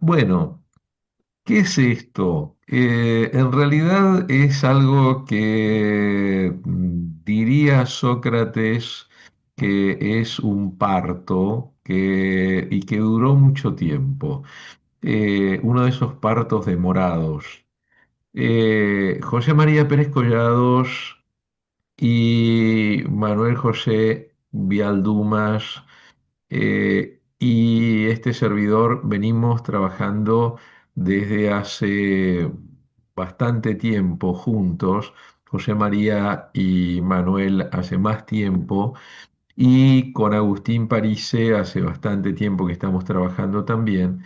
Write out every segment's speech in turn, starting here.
Bueno, ¿qué es esto? En realidad es algo que diría Sócrates que es un parto y que duró mucho tiempo. Uno de esos partos demorados. José María Pérez Collados y Manuel José Vialdumas y este servidor venimos trabajando desde hace bastante tiempo juntos. José María y Manuel hace más tiempo y con Agustín Parise hace bastante tiempo que estamos trabajando también.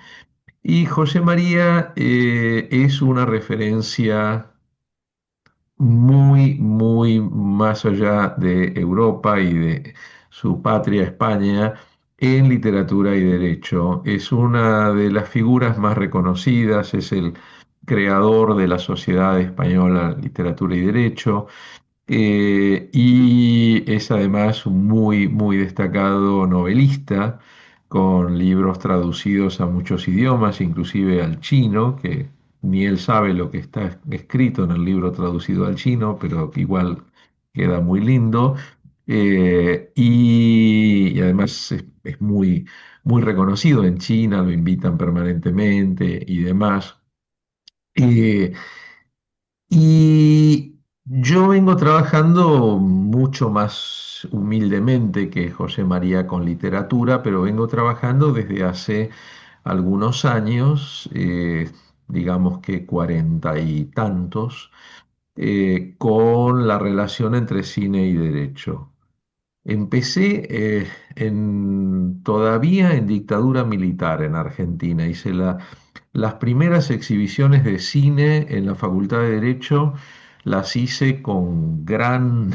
Y José María es una referencia muy, muy más allá de Europa y de su patria España en literatura y derecho. Es una de las figuras más reconocidas, es el creador de la Sociedad Española de Literatura y Derecho. Y es además un muy, muy destacado novelista, con libros traducidos a muchos idiomas, inclusive al chino, que ni él sabe lo que está escrito en el libro traducido al chino, pero que igual queda muy lindo. Y además es muy, muy reconocido en China, lo invitan permanentemente y demás. Eh, y yo vengo trabajando mucho más humildemente que José María con literatura, pero vengo trabajando desde hace algunos años, digamos que cuarenta y tantos, con la relación entre cine y derecho. Empecé todavía en dictadura militar en Argentina. Hice las primeras exhibiciones de cine en la Facultad de Derecho, las hice con gran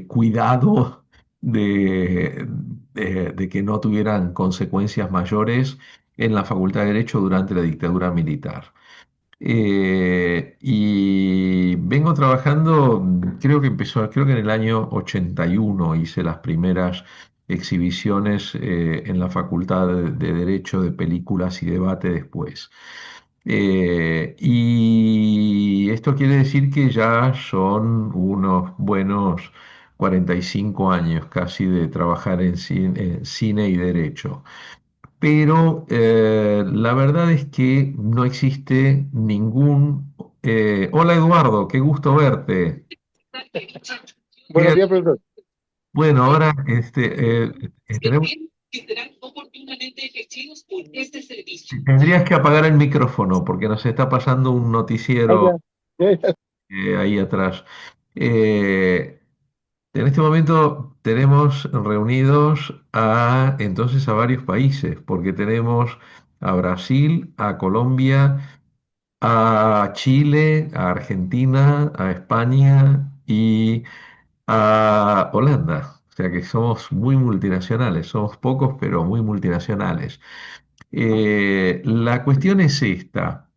cuidado de que no tuvieran consecuencias mayores en la Facultad de Derecho durante la dictadura militar. Y vengo trabajando, creo que en el año 81 hice las primeras exhibiciones en la Facultad de Derecho de Películas y Debate después. Y esto quiere decir que ya son unos buenos 45 años casi de trabajar en cine y derecho. Pero la verdad es que no existe ningún... hola Eduardo, qué gusto verte. Buenos Qué- días, profesor. bueno, ahora tenemos, tendrías que apagar el micrófono porque nos está pasando un Ah, noticiero ya. Ya, ya. ahí atrás. Eh, en este momento tenemos reunidos entonces a varios países, porque tenemos a Brasil, a Colombia, a Chile, a Argentina, a España y a Holanda. O sea que somos muy multinacionales, somos pocos pero muy multinacionales. La cuestión es esta.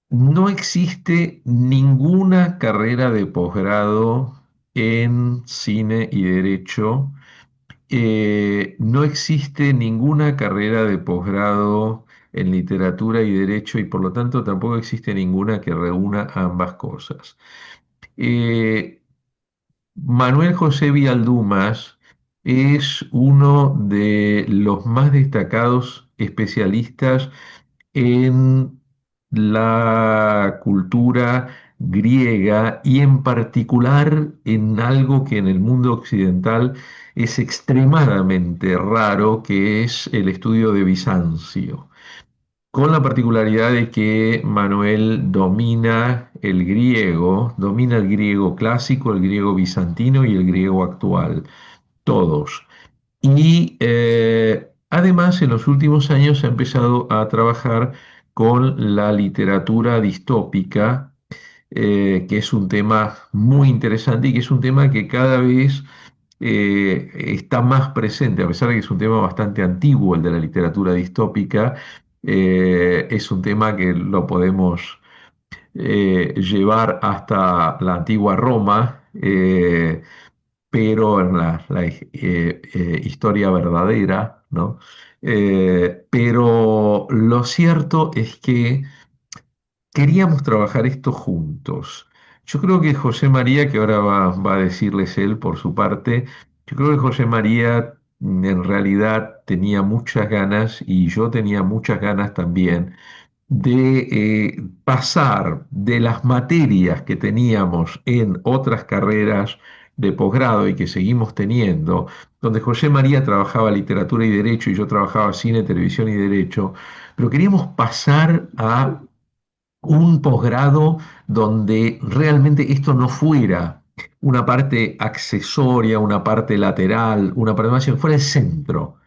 No existe ninguna carrera de posgrado en cine y derecho. No existe ninguna carrera de posgrado en literatura y derecho y por lo tanto tampoco existe ninguna que reúna ambas cosas. Eh, Manuel José Vialdumas es uno de los más destacados especialistas en la cultura griega y en particular en algo que en el mundo occidental es extremadamente raro, que es el estudio de Bizancio, con la particularidad de que Manuel domina el griego clásico, el griego bizantino y el griego actual, todos. Y además en los últimos años ha empezado a trabajar con la literatura distópica, que es un tema muy interesante y que es un tema que cada vez está más presente, a pesar de que es un tema bastante antiguo el de la literatura distópica. Es un tema que lo podemos llevar hasta la antigua Roma. pero en historia verdadera, ¿no? Pero lo cierto es que queríamos trabajar esto juntos. Yo creo que José María, que ahora va a decirles él por su parte, yo creo que José María en realidad tenía muchas ganas y yo tenía muchas ganas también de pasar de las materias que teníamos en otras carreras de posgrado y que seguimos teniendo, donde José María trabajaba literatura y derecho y yo trabajaba cine, televisión y derecho, pero queríamos pasar a un posgrado donde realmente esto no fuera una parte accesoria, una parte lateral, una parte más, sino fuera el centro,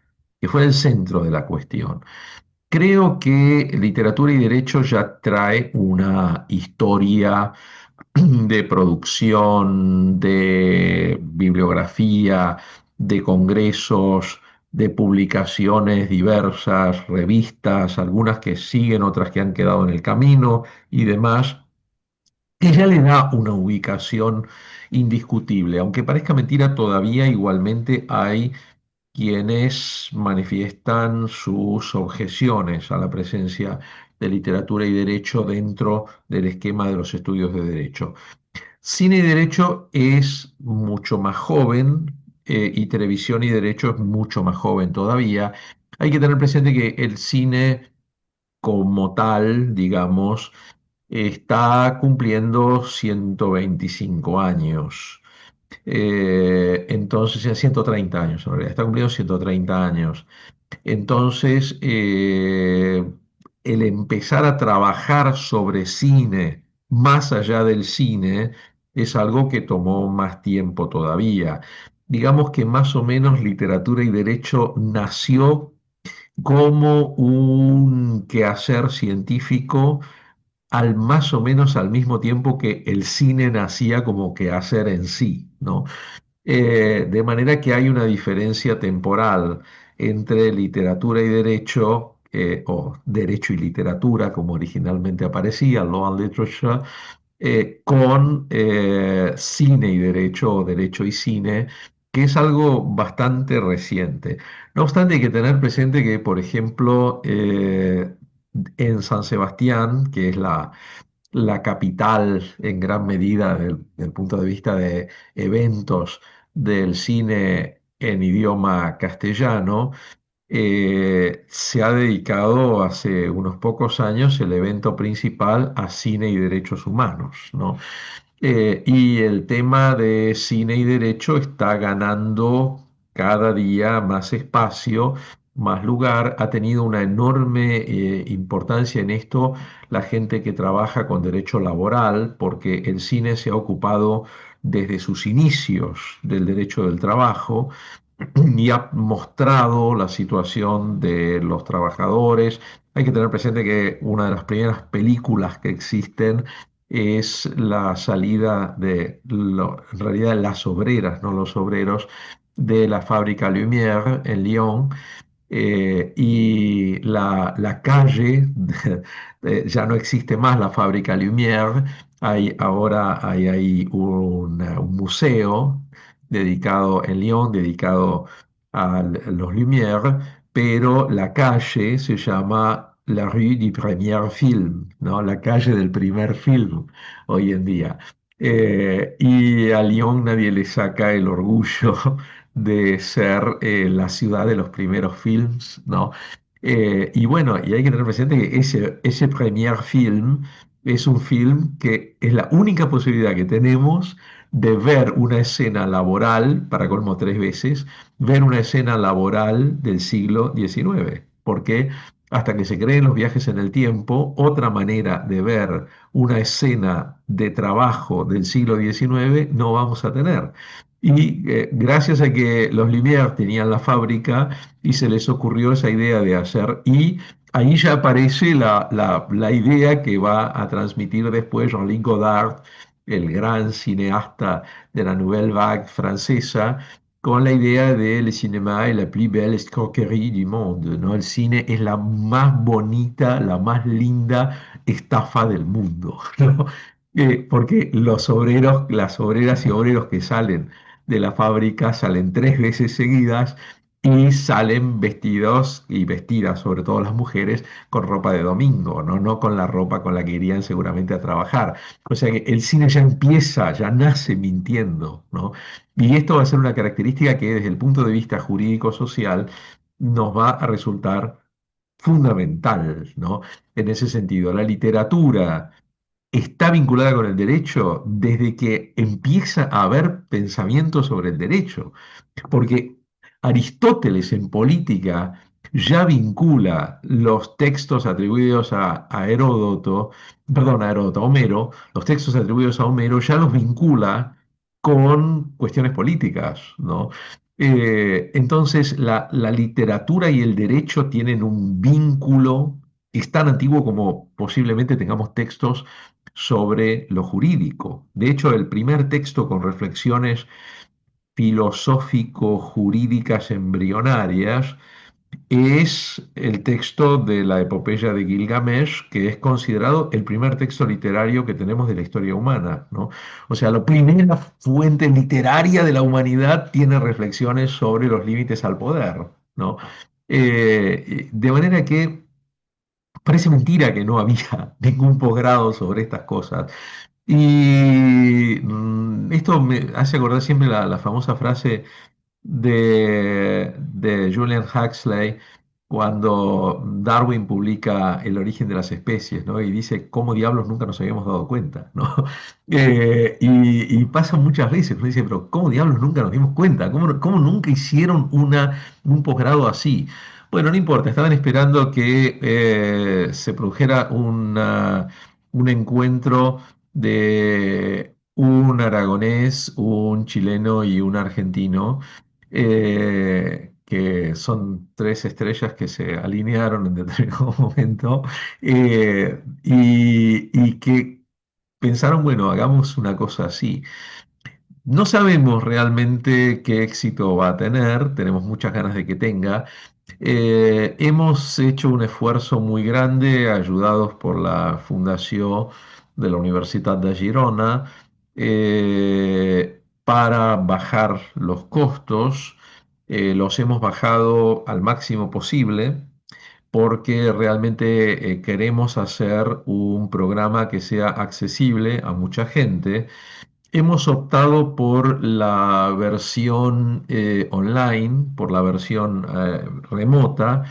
que fuera el centro de la cuestión. Creo que literatura y derecho ya trae una historia de producción, de bibliografía, de congresos, de publicaciones diversas, revistas, algunas que siguen, otras que han quedado en el camino y demás, que ya le da una ubicación indiscutible. Aunque parezca mentira, todavía igualmente hay quienes manifiestan sus objeciones a la presencia de literatura y derecho dentro del esquema de los estudios de derecho. Cine y derecho es mucho más joven, y televisión y derecho es mucho más joven todavía. Hay que tener presente que el cine como tal, digamos, está cumpliendo 125 años. Entonces, 130 años en realidad, está cumpliendo 130 años. Entonces, el empezar a trabajar sobre cine, más allá del cine, es algo que tomó más tiempo todavía. Digamos que más o menos literatura y derecho nació como un quehacer científico al más o menos al mismo tiempo que el cine nacía como quehacer en sí, ¿no? De manera que hay una diferencia temporal entre literatura y derecho, o derecho y literatura, como originalmente aparecía, Law and Literature, con cine y derecho, o derecho y cine, que es algo bastante reciente. No obstante, hay que tener presente que, por ejemplo, en San Sebastián, que es la capital en gran medida del punto de vista de eventos del cine en idioma castellano, se ha dedicado hace unos pocos años el evento principal a cine y derechos humanos, ¿no? Y el tema de cine y derecho está ganando cada día más espacio, más lugar. Ha tenido una enorme importancia en esto la gente que trabaja con derecho laboral, porque el cine se ha ocupado desde sus inicios del derecho del trabajo y ha mostrado la situación de los trabajadores. Hay que tener presente que una de las primeras películas que existen es la salida en realidad las obreras, no los obreros, de la fábrica Lumière en Lyon, y la calle, ya no existe más la fábrica Lumière, ahora hay ahí un museo dedicado en Lyon, dedicado a los Lumière, pero la calle se llama la Rue du Premier Film, ¿no? La calle del primer film hoy en día. Y a Lyon nadie le saca el orgullo de ser la ciudad de los primeros films, ¿no? Y bueno, y hay que tener presente que ese premier film es un film que es la única posibilidad que tenemos de ver una escena laboral, para colmo tres veces, ver una escena laboral del siglo XIX. Porque hasta que se creen los viajes en el tiempo, otra manera de ver una escena de trabajo del siglo XIX no vamos a tener. Y gracias a que los Lumière tenían la fábrica y se les ocurrió esa idea de hacer, y ahí ya aparece la idea que va a transmitir después Jean-Luc Godard, el gran cineasta de la Nouvelle Vague francesa, con la idea de le cinéma est la plus belle escroquerie du monde, ¿no? El cine es la más bonita, la más linda estafa del mundo, ¿no? Porque los obreros, las obreras y obreros que salen de la fábrica salen 3 veces seguidas y salen vestidos y vestidas, sobre todo las mujeres, con ropa de domingo, ¿no? No con la ropa con la que irían seguramente a trabajar. O sea que el cine ya empieza, ya nace mintiendo, ¿no? Y esto va a ser una característica que desde el punto de vista jurídico-social nos va a resultar fundamental, ¿no? En ese sentido, la literatura está vinculada con el derecho desde que empieza a haber pensamiento sobre el derecho, porque Aristóteles en política ya vincula los textos atribuidos a Heródoto, perdón, a Heródoto, a Homero, los textos atribuidos a Homero ya los vincula con cuestiones políticas, ¿no? Entonces, la literatura y el derecho tienen un vínculo, es tan antiguo como posiblemente tengamos textos sobre lo jurídico. De hecho, el primer texto con reflexiones filosófico-jurídicas embrionarias es el texto de la epopeya de Gilgamesh, que es considerado el primer texto literario que tenemos de la historia humana, ¿no? O sea, la primera fuente literaria de la humanidad tiene reflexiones sobre los límites al poder, ¿no? De manera que parece mentira que no había ningún posgrado sobre estas cosas. Y esto me hace acordar siempre la famosa frase de Julian Huxley cuando Darwin publica El origen de las especies, ¿no? Y dice, ¿cómo diablos nunca nos habíamos dado cuenta? ¿No? Y pasa muchas veces, uno dice, pero ¿cómo diablos nunca nos dimos cuenta? ¿Cómo nunca hicieron un posgrado así? Bueno, no importa, estaban esperando que se produjera un encuentro de un aragonés, un chileno y un argentino, que son 3 estrellas que se alinearon en determinado momento, y que pensaron, bueno, hagamos una cosa así. No sabemos realmente qué éxito va a tener, tenemos muchas ganas de que tenga. Hemos hecho un esfuerzo muy grande, ayudados por la Fundación de la Universidad de Girona, para bajar los costos. Los hemos bajado al máximo posible porque realmente queremos hacer un programa que sea accesible a mucha gente. Hemos optado por la versión online, por la versión remota,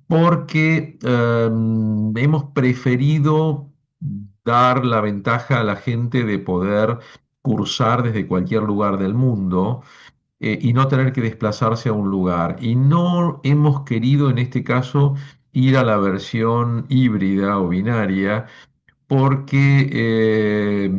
porque hemos preferido dar la ventaja a la gente de poder cursar desde cualquier lugar del mundo, y no tener que desplazarse a un lugar. Y no hemos querido en este caso ir a la versión híbrida o binaria porque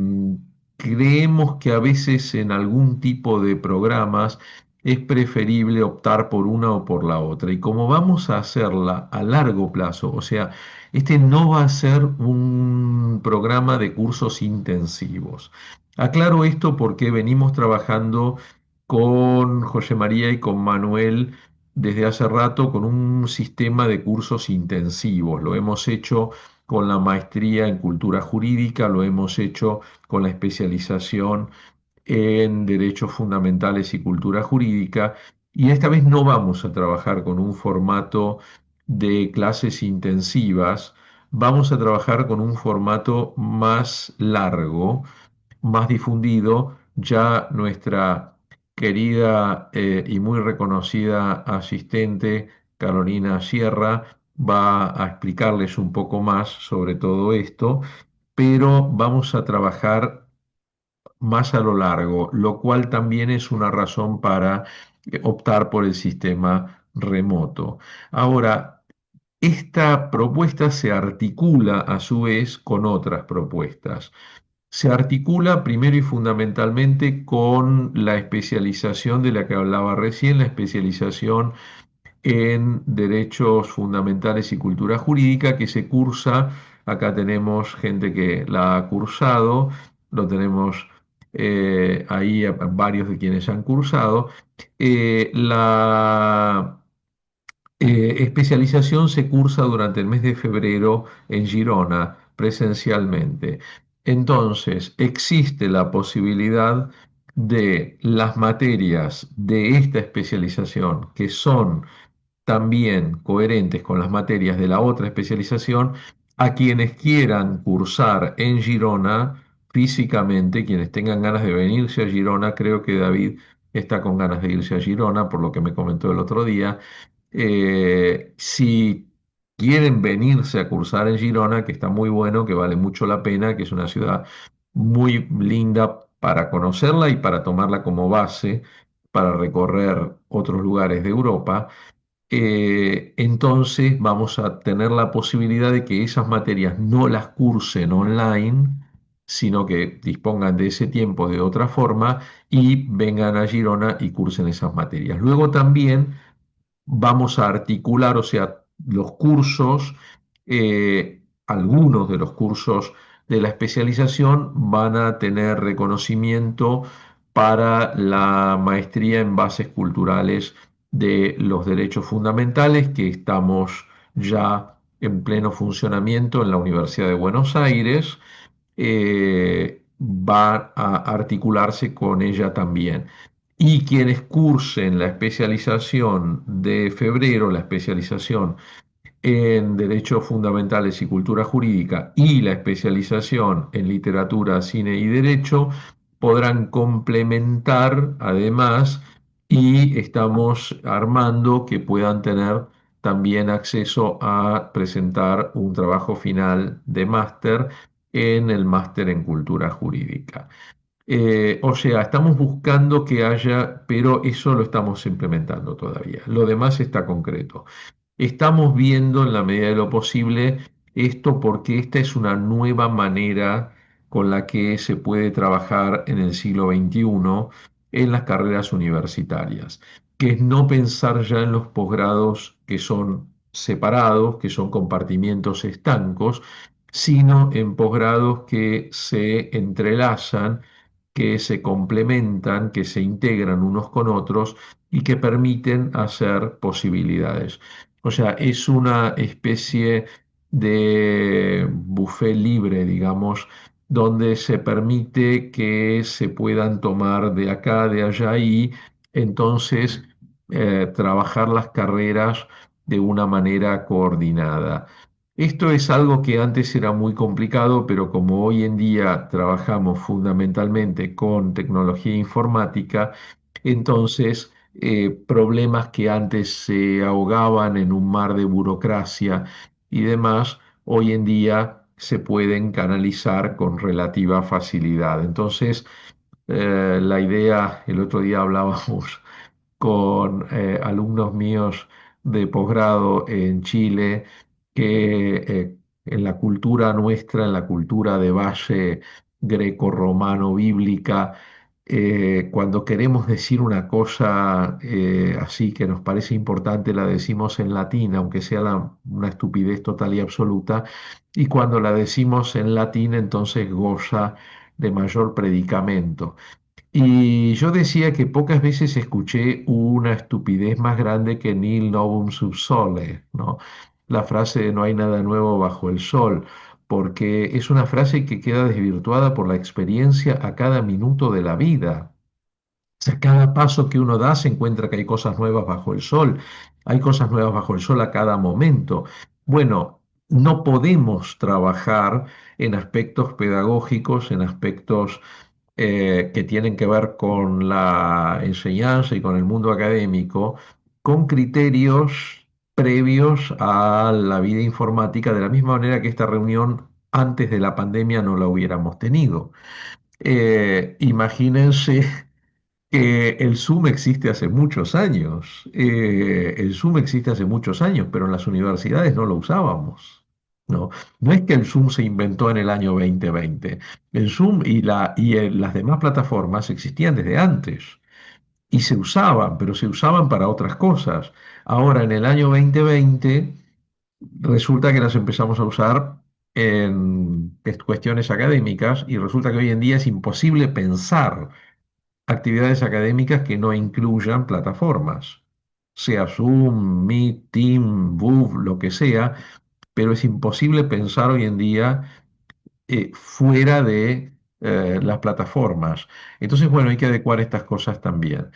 creemos que a veces en algún tipo de programas es preferible optar por una o por la otra. Y como vamos a hacerla a largo plazo, o sea, este no va a ser un programa de cursos intensivos. Aclaro esto porque venimos trabajando con José María y con Manuel desde hace rato con un sistema de cursos intensivos. Lo hemos hecho con la maestría en cultura jurídica, lo hemos hecho con la especialización en derechos fundamentales y cultura jurídica, y esta vez no vamos a trabajar con un formato de clases intensivas, vamos a trabajar con un formato más largo, más difundido. Ya nuestra querida y muy reconocida asistente Carolina Sierra va a explicarles un poco más sobre todo esto, pero vamos a trabajar más a lo largo, lo cual también es una razón para optar por el sistema remoto. Ahora, esta propuesta se articula a su vez con otras propuestas. Se articula primero y fundamentalmente con la especialización de la que hablaba recién, la especialización en derechos fundamentales y cultura jurídica que se cursa. Acá tenemos gente que la ha cursado, lo tenemos ahí a varios de quienes han cursado. La especialización se cursa durante el mes de febrero en Girona, presencialmente. Entonces, existe la posibilidad de las materias de esta especialización que son también coherentes con las materias de la otra especialización a quienes quieran cursar en Girona físicamente, quienes tengan ganas de venirse a Girona. Creo que David está con ganas de irse a Girona, por lo que me comentó el otro día. Si quieren venirse a cursar en Girona, que está muy bueno, que vale mucho la pena, que es una ciudad muy linda para conocerla y para tomarla como base para recorrer otros lugares de Europa, entonces vamos a tener la posibilidad de que esas materias no las cursen online, sino que dispongan de ese tiempo de otra forma y vengan a Girona y cursen esas materias. Luego también vamos a articular, o sea, los cursos, algunos de los cursos de la especialización van a tener reconocimiento para la maestría en bases culturales de los derechos fundamentales, que estamos ya en pleno funcionamiento en la Universidad de Buenos Aires. Va a articularse con ella también. Y quienes cursen la especialización de febrero, la especialización en Derechos Fundamentales y Cultura Jurídica y la especialización en Literatura, Cine y Derecho, podrán complementar además, y estamos armando que puedan tener también acceso a presentar un trabajo final de máster en el máster en Cultura Jurídica. O sea, estamos buscando que haya, pero eso lo estamos implementando todavía. Lo demás está concreto. Estamos viendo en la medida de lo posible esto porque esta es una nueva manera con la que se puede trabajar en el siglo XXI en las carreras universitarias, que es no pensar ya en los posgrados que son separados, que son compartimientos estancos, sino en posgrados que se entrelazan, que se complementan, que se integran unos con otros y que permiten hacer posibilidades. O sea, es una especie de buffet libre, digamos, donde se permite que se puedan tomar de acá, de allá y entonces trabajar las carreras de una manera coordinada. Esto es algo que antes era muy complicado, pero como hoy en día trabajamos fundamentalmente con tecnología informática, entonces problemas que antes se ahogaban en un mar de burocracia y demás, hoy en día se pueden canalizar con relativa facilidad. Entonces, la idea, el otro día hablábamos con alumnos míos de posgrado en Chile, que en la cultura nuestra, en la cultura de base greco-romano-bíblica, cuando queremos decir una cosa así que nos parece importante, la decimos en latín, aunque sea una estupidez total y absoluta, y cuando la decimos en latín, entonces goza de mayor predicamento. Y yo decía que pocas veces escuché una estupidez más grande que nil novum sub sole, ¿no? La frase de no hay nada nuevo bajo el sol, porque es una frase que queda desvirtuada por la experiencia a cada minuto de la vida. O sea, cada paso que uno da se encuentra que hay cosas nuevas bajo el sol, hay cosas nuevas bajo el sol a cada momento. Bueno, no podemos trabajar en aspectos pedagógicos, en aspectos que tienen que ver con la enseñanza y con el mundo académico, con criterios previos a la vida informática, de la misma manera que esta reunión antes de la pandemia no la hubiéramos tenido. Imagínense que el Zoom existe hace muchos años. El Zoom existe hace muchos años, pero en las universidades no lo usábamos. No, no es que el Zoom se inventó en el año 2020. El Zoom las demás plataformas existían desde antes y se usaban, pero se usaban para otras cosas. Ahora, en el año 2020, resulta que las empezamos a usar en cuestiones académicas y resulta que hoy en día es imposible pensar actividades académicas que no incluyan plataformas, sea Zoom, Meet, Team, Boov, lo que sea, pero es imposible pensar hoy en día fuera de las plataformas. Entonces, bueno, hay que adecuar estas cosas también.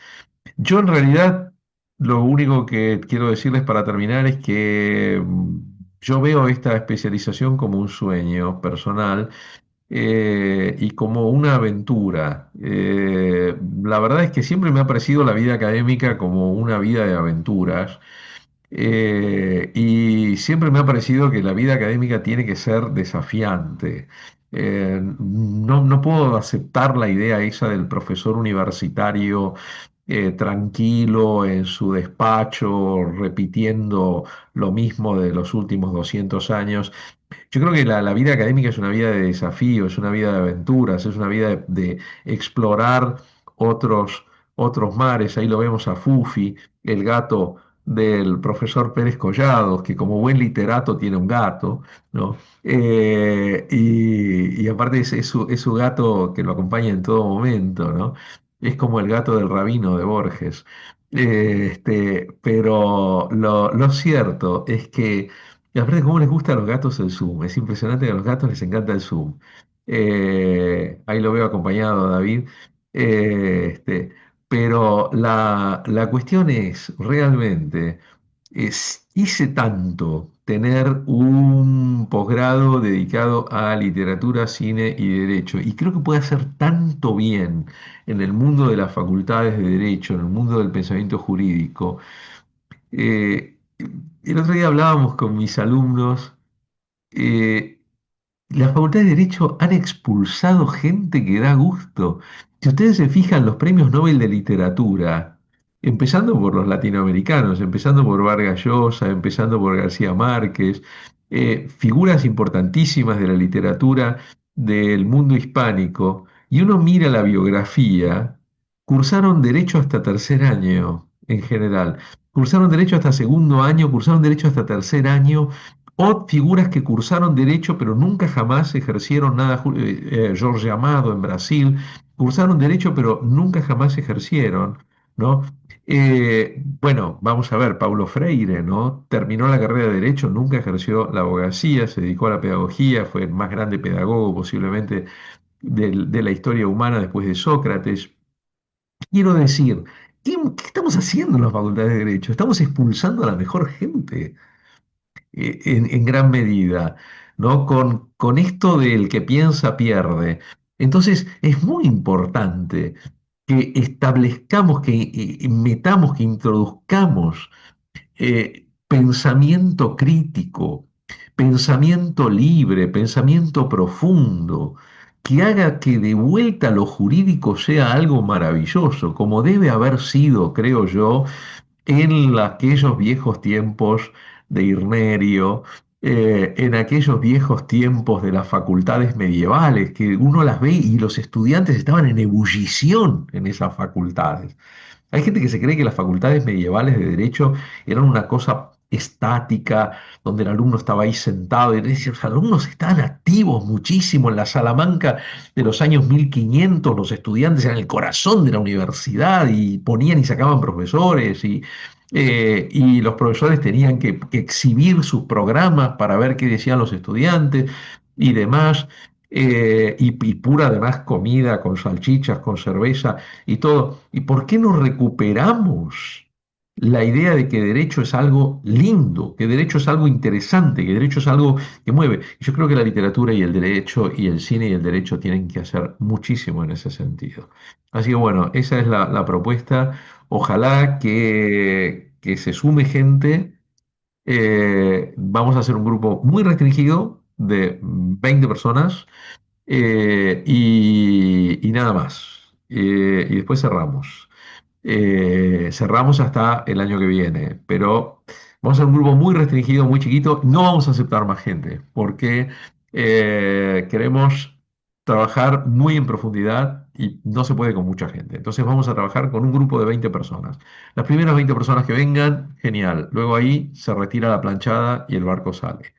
Yo en realidad lo único que quiero decirles para terminar es que yo veo esta especialización como un sueño personal y como una aventura. La verdad es que siempre me ha parecido la vida académica como una vida de aventuras. Y siempre me ha parecido que la vida académica tiene que ser desafiante. No puedo aceptar la idea esa del profesor universitario tranquilo en su despacho, repitiendo lo mismo de los últimos 200 años. Yo creo que la vida académica es una vida de desafíos, es una vida de aventuras, es una vida de explorar otros, otros mares. Ahí lo vemos a Fufi, el gato del profesor Pérez Collados, que como buen literato tiene un gato, ¿no? Y aparte es su gato que lo acompaña en todo momento, ¿no? Es como el gato del rabino de Borges. Pero lo cierto es que y aparte, ¿cómo les gusta a los gatos el Zoom? Es impresionante que a los gatos les encanta el Zoom. Ahí lo veo acompañado, David. Eh, este, pero la cuestión es, realmente, quise tanto tener un posgrado dedicado a literatura, cine y derecho, y creo que puede hacer tanto bien en el mundo de las facultades de derecho, en el mundo del pensamiento jurídico. Eh, el otro día hablábamos con mis alumnos. eh, las facultades de Derecho han expulsado gente que da gusto. Si ustedes se fijan, los premios Nobel de Literatura, empezando por los latinoamericanos, empezando por Vargas Llosa, empezando por García Márquez, figuras importantísimas de la literatura del mundo hispánico, y uno mira la biografía, cursaron Derecho hasta tercer año en general, cursaron Derecho hasta segundo año, cursaron Derecho hasta tercer año o figuras que cursaron derecho pero nunca jamás ejercieron nada, Jorge Amado en Brasil, cursaron derecho pero nunca jamás ejercieron, ¿no? Bueno, vamos a ver, Paulo Freire, ¿no? Terminó la carrera de derecho, nunca ejerció la abogacía, se dedicó a la pedagogía, fue el más grande pedagogo posiblemente de la historia humana después de Sócrates. Quiero decir, ¿qué estamos haciendo en las facultades de derecho? Estamos expulsando a la mejor gente en gran medida, ¿no? Con esto del que piensa pierde. Entonces, es muy importante que establezcamos, que metamos, que introduzcamos pensamiento crítico, pensamiento libre, pensamiento profundo, que haga que de vuelta lo jurídico sea algo maravilloso, como debe haber sido, creo yo, en aquellos viejos tiempos de Irnerio, en aquellos viejos tiempos de las facultades medievales, que uno las ve y los estudiantes estaban en ebullición en esas facultades. Hay gente que se cree que las facultades medievales de derecho eran una cosa estática, donde el alumno estaba ahí sentado y decía, los alumnos estaban activos muchísimo en la Salamanca de los años 1500, los estudiantes eran el corazón de la universidad y ponían y sacaban profesores y los profesores tenían que exhibir sus programas para ver qué decían los estudiantes y demás. Y pura además comida con salchichas, con cerveza y todo. ¿Y por qué no recuperamos la idea de que derecho es algo lindo, que derecho es algo interesante, que derecho es algo que mueve? Yo creo que la literatura y el derecho y el cine y el derecho tienen que hacer muchísimo en ese sentido. Así que bueno, esa es la propuesta. Ojalá que se sume gente. Vamos a hacer un grupo muy restringido de 20 personas y nada más. Y después cerramos. Cerramos hasta el año que viene, pero vamos a ser un grupo muy restringido, muy chiquito. No vamos a aceptar más gente porque queremos trabajar muy en profundidad y no se puede con mucha gente. Entonces vamos a trabajar con un grupo de 20 personas. Las primeras 20 personas que vengan, genial. Luego ahí se retira la planchada y el barco sale.